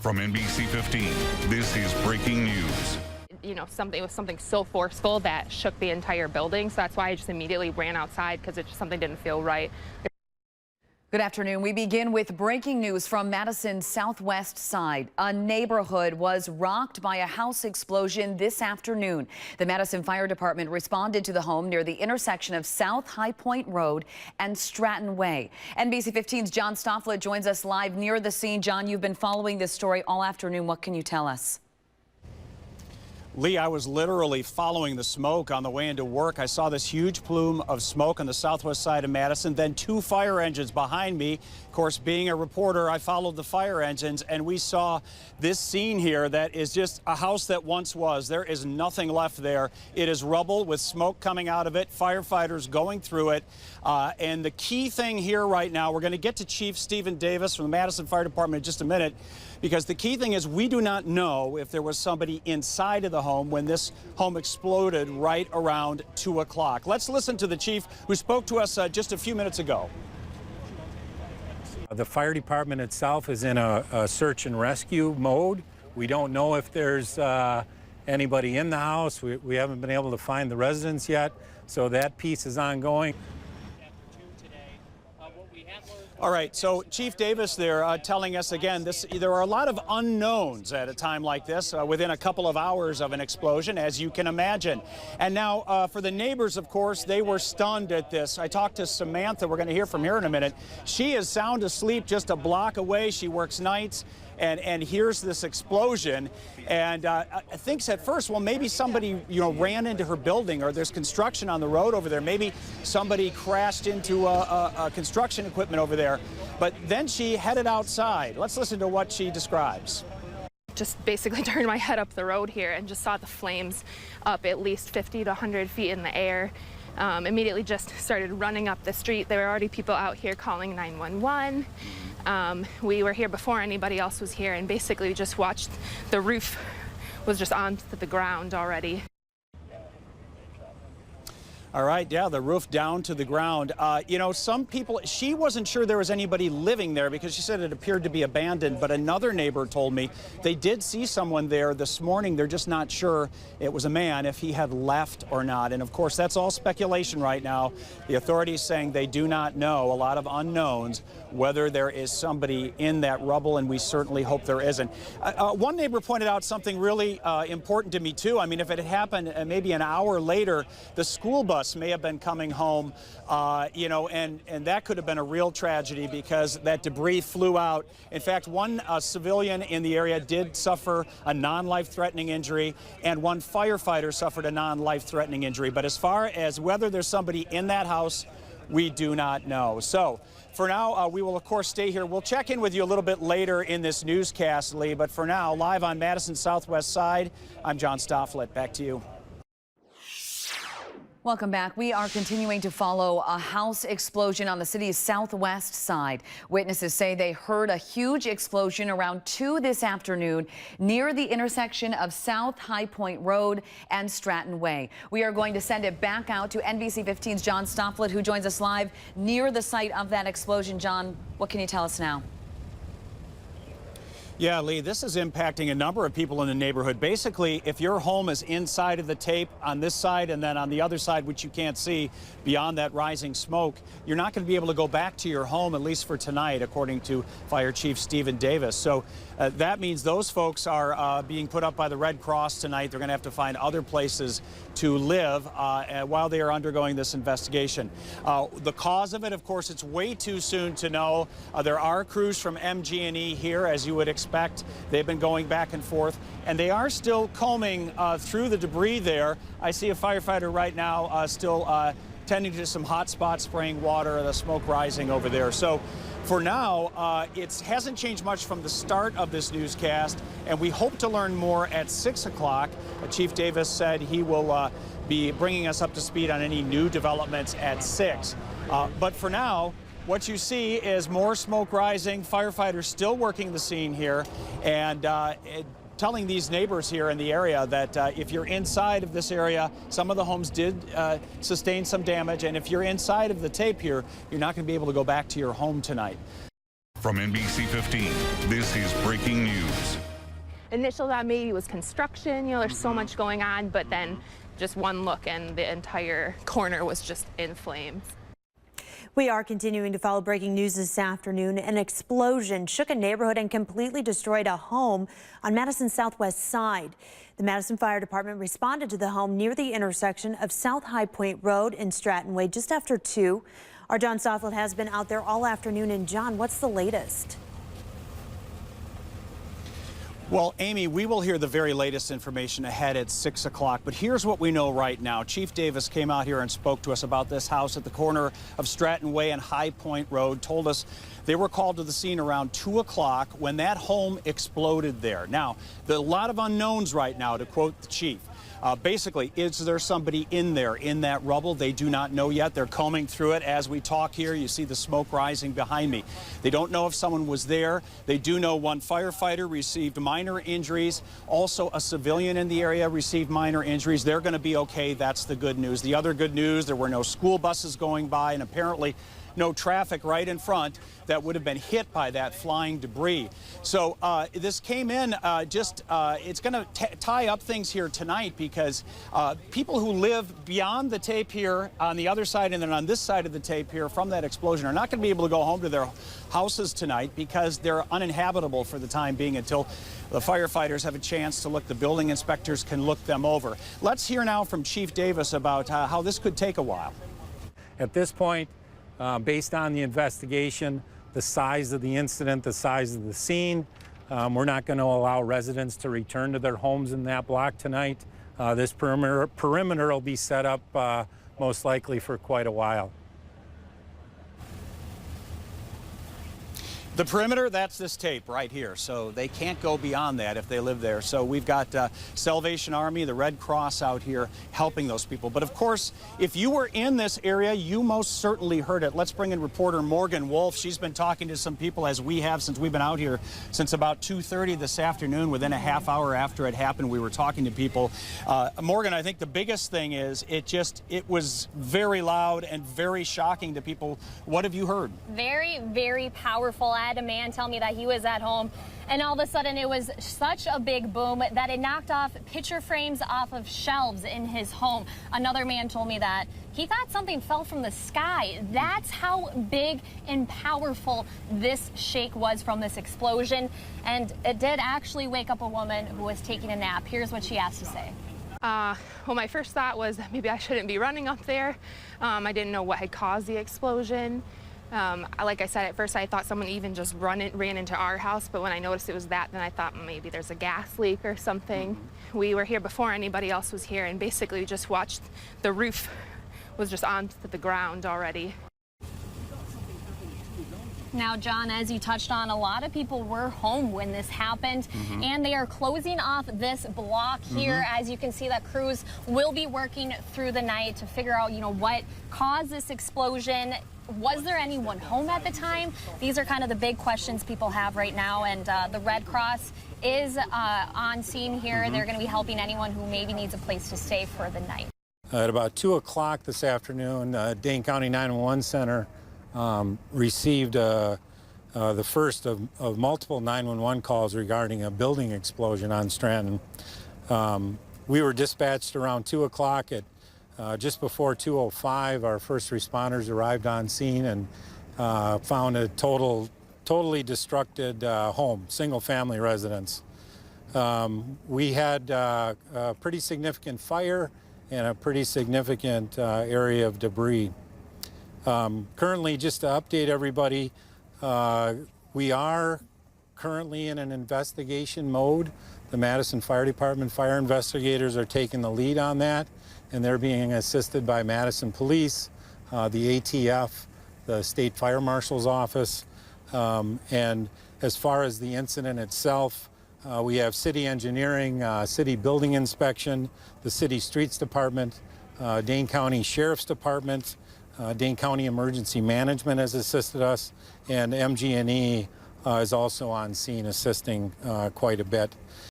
From NBC 15, this is breaking news. You know, it was something so forceful that shook the entire building. So that's why I just immediately ran outside, because it just something didn't feel right. Good afternoon. We begin with breaking news from Madison's southwest side. A neighborhood was rocked by a house explosion this afternoon. The Madison Fire Department responded to the home near the intersection of South High Point Road and Stratton Way. NBC 15's John Stofflet joins us live near the scene. John, you've been following this story all afternoon. What can you tell us? Lee, I was literally following the smoke on the way into work. I saw this huge plume of smoke on the southwest side of Madison, then two fire engines behind me. Of course, being a reporter, I followed the fire engines, and we saw this scene here that is just a house that once was. There is nothing left there. It is rubble with smoke coming out of it, firefighters going through it. And the key thing here right now, we're going to get to Chief Stephen Davis from the Madison Fire Department in just a minute, because the key thing is we do not know if there was somebody inside of the home when this home exploded right around 2 o'clock. Let's listen to the chief who spoke to us just a few minutes ago. The fire department itself is in a search and rescue mode. We don't know if there's anybody in the house. We haven't been able to find the residents yet, so that piece is ongoing. All right, so Chief Davis there telling us again, there are a lot of unknowns at a time like this within a couple of hours of an explosion, as you can imagine. And now for the neighbors, of course, they were stunned at this. I talked to Samantha, we're going to hear from her in a minute. She is sound asleep just a block away. She works nights and hears this explosion and thinks at first, well, maybe somebody, ran into her building, or there's construction on the road over there. Maybe somebody crashed into construction equipment over there. But then she headed outside. Let's listen to what she describes. Just basically turned my head up the road here and just saw the flames up at least 50 to 100 feet in the air. Immediately just started running up the street. There were already people out here calling 911. We were here before anybody else was here, and basically we just watched the roof was just onto the ground already. All right, yeah, the roof down to the ground. Some people, she wasn't sure there was anybody living there because she said it appeared to be abandoned, but another neighbor told me they did see someone there this morning. They're just not sure it was a man, if he had left or not. And of course, that's all speculation right now. The authorities saying they do not know, a lot of unknowns, whether there is somebody in that rubble, and we certainly hope there isn't. One neighbor pointed out something really important to me, too. I mean, if it had happened maybe an hour later, the school bus may have been coming home, and that could have been a real tragedy because that debris flew out. In fact, one civilian in the area did suffer a non-life-threatening injury, and one firefighter suffered a non-life-threatening injury. But as far as whether there's somebody in that house, we do not know. So for now, we will, of course, stay here. We'll check in with you a little bit later in this newscast, Lee. But for now, live on Madison's southwest side, I'm John Stofflet. Back to you. Welcome back. We are continuing to follow a house explosion on the city's southwest side. Witnesses say they heard a huge explosion around 2 this afternoon near the intersection of South High Point Road and Stratton Way. We are going to send it back out to NBC 15's John Stofflet, who joins us live near the site of that explosion. John, what can you tell us now? Yeah, Lee, this is impacting a number of people in the neighborhood. Basically, if your home is inside of the tape on this side and then on the other side, which you can't see beyond that rising smoke, you're not going to be able to go back to your home, at least for tonight, according to Fire Chief Stephen Davis. So that means those folks are being put up by the Red Cross tonight. They're going to have to find other places to live while they are undergoing this investigation. The cause of it, of course, it's way too soon to know. There are crews from MG&E here, as you would expect. They've been going back and forth, and they are still combing through the debris there. I see a firefighter right now still tending to some hot spots, spraying water, the smoke rising over there. So for now, it hasn't changed much from the start of this newscast, and we hope to learn more at 6 o'clock. Chief Davis said he will be bringing us up to speed on any new developments at 6. But for now, what you see is more smoke rising, firefighters still working the scene here, and telling these neighbors here in the area that if you're inside of this area, some of the homes did sustain some damage, and if you're inside of the tape here, you're not going to be able to go back to your home tonight. From NBC 15, this is breaking news. initial thought maybe was construction. You know, there's so much going on, but then just one look and the entire corner was just in flames. We are continuing to follow breaking news this afternoon. An explosion shook a neighborhood and completely destroyed a home on Madison's southwest side. The Madison Fire Department responded to the home near the intersection of South High Point Road and Stratton Way just after 2. Our John Stofflet has been out there all afternoon. And John, what's the latest? Well, Amy, we will hear the very latest information ahead at 6 o'clock. But here's what we know right now. Chief Davis came out here and spoke to us about this house at the corner of Stratton Way and High Point Road, told us they were called to the scene around 2 o'clock when that home exploded there. Now, there are a lot of unknowns right now, to quote the chief. Basically, is there somebody in there in that rubble? They do not know yet. They're combing through it as we talk here. You see the smoke rising behind me. They don't know if someone was there. They do know one firefighter received minor injuries. Also, a civilian in the area received minor injuries. They're going to be okay. That's the good news. The other good news, there were no school buses going by, and apparently no traffic right in front that would have been hit by that flying debris. So this came in it's going to tie up things here tonight because people who live beyond the tape here on the other side and then on this side of the tape here from that explosion are not going to be able to go home to their houses tonight because they're uninhabitable for the time being until the firefighters have a chance to look. The building inspectors can look them over. Let's hear now from Chief Davis about how this could take a while. At this point, based on the investigation, the size of the incident, the size of the scene, we're not going to allow residents to return to their homes in that block tonight. This perimeter will be set up most likely for quite a while. The perimeter, that's this tape right here, so they can't go beyond that if they live there. So we've got Salvation Army, the Red Cross out here helping those people. But of course, if you were in this area, you most certainly heard it. Let's bring in reporter Morgan Wolf. She's been talking to some people, as we have since we've been out here since about 2:30 this afternoon. Within a half hour after it happened, we were talking to people. Morgan, I think the biggest thing is it was very loud and very shocking to people. What have you heard? Very, very powerful. I had a man tell me that he was at home and all of a sudden it was such a big boom that it knocked off picture frames off of shelves in his home. Another man told me that he thought something fell from the sky. That's how big and powerful this shake was from this explosion. And it did actually wake up a woman who was taking a nap. Here's what she has to say. Well, my first thought was that maybe I shouldn't be running up there. I didn't know what had caused the explosion. Like I said, at first I thought someone even just ran into our house, but when I noticed it was that, then I thought maybe there's a gas leak or something. We were here before anybody else was here, and basically we just watched the roof was just onto the ground already. Now, John, as you touched on, a lot of people were home when this happened, and they are closing off this block here. As you can see, that crews will be working through the night to figure out, what caused this explosion. Was there anyone home at the time? These are kind of the big questions people have right now, and the Red Cross is on scene here. They're going to be helping anyone who maybe needs a place to stay for the night. At about 2 o'clock this afternoon, Dane County 911 Center received the first of multiple 911 calls regarding a building explosion on Stratton. We were dispatched around 2 o'clock. At just before 2:05, our first responders arrived on scene and found a totally destructed home, single-family residence. We had a pretty significant fire and a pretty significant area of debris. Currently, just to update everybody, we are currently in an investigation mode. The Madison Fire Department fire investigators are taking the lead on that, and they're being assisted by Madison Police, the ATF, the State Fire Marshal's Office, and as far as the incident itself, we have city engineering, city building inspection, the city streets department, Dane County Sheriff's Department, Dane County Emergency Management has assisted us, and MG&E is also on scene assisting quite a bit.